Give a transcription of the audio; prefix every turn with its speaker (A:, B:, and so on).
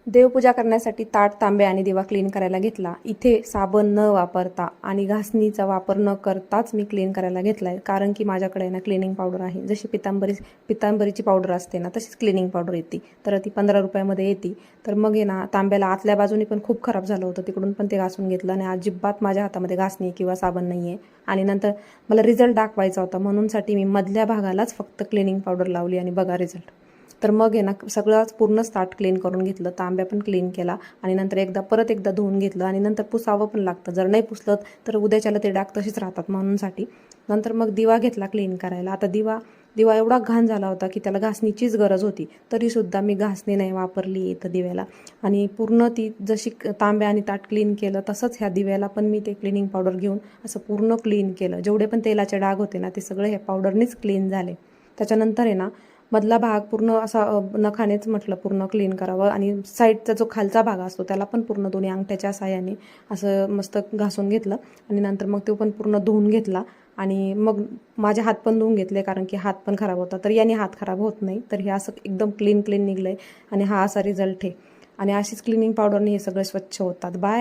A: देवपूजा करण्यासाठी ताट, तांबे आणि दिवा क्लीन करायला घेतला. इथे साबण न वापरता आणि घासणीचा वापर न करताच मी क्लीन करायला घेतलाय, कारण की माझ्याकडे ना क्लिनिंग पावडर आहे. जशी पितांबरीची पावडर असते ना, तशीच क्लिनिंग पावडर येते. तर ती 15 रुपयामध्ये येते. तर मग आहे ना, तांब्याला आतल्या बाजूनी पण खूप खराब झालं होतं, तिकडून पण ते घासून घेतलं आणि अजिबात माझ्या हातामध्ये घासणी किंवा साबण नाही आहे. आणि नंतर मला रिझल्ट दाखवायचा होता, म्हणूनसाठी मी मधल्या भागालाच फक्त क्लिनिंग पावडर लावली आणि बघा रिझल्ट. तर मग आहे ना, सगळंच पूर्ण ताट क्लीन करून घेतलं, तांब्या पण क्लीन केला आणि नंतर परत एकदा धुवून घेतलं आणि नंतर पुसावं पण लागतं. जर नाही पुसलं तर उद्याच्याला ते डाग तसेच राहतात, म्हणूनसाठी. नंतर मग दिवा घेतला क्लीन करायला. आता दिवा एवढा घाण झाला होता की त्याला घासणीचीच गरज होती, तरीसुद्धा मी घासणी नाही वापरली इथं दिव्याला. आणि पूर्ण ती जशी तांब्या आणि ताट क्लीन केलं, तसंच ह्या दिव्याला पण मी ते क्लिनिंग पावडर घेऊन असं पूर्ण क्लीन केलं. जेवढे पण तेलाचे डाग होते ना, ते सगळे ह्या पावडरनेच क्लीन झाले. त्याच्यानंतर आहे ना, मधला भाग पूर्ण असा नखानेच म्हटलं पूर्ण क्लीन करावं आणि साईडचा जो खालचा भाग असतो त्याला पण पूर्ण दोन्ही अंगठ्याच्या साहाय्याने असं मस्त घासून घेतलं आणि नंतर मग तो पण पूर्ण धुवून घेतला. आणि मग माझे हात पण धुवून घेतले, कारण की हात पण खराब होता. तर याने हात खराब होत नाही, तर हे असं एकदम क्लीन निघलंय आणि हा असा रिझल्ट आहे. आणि अशीच क्लिनिंग पावडरने हे सगळे स्वच्छ होतात. बाय.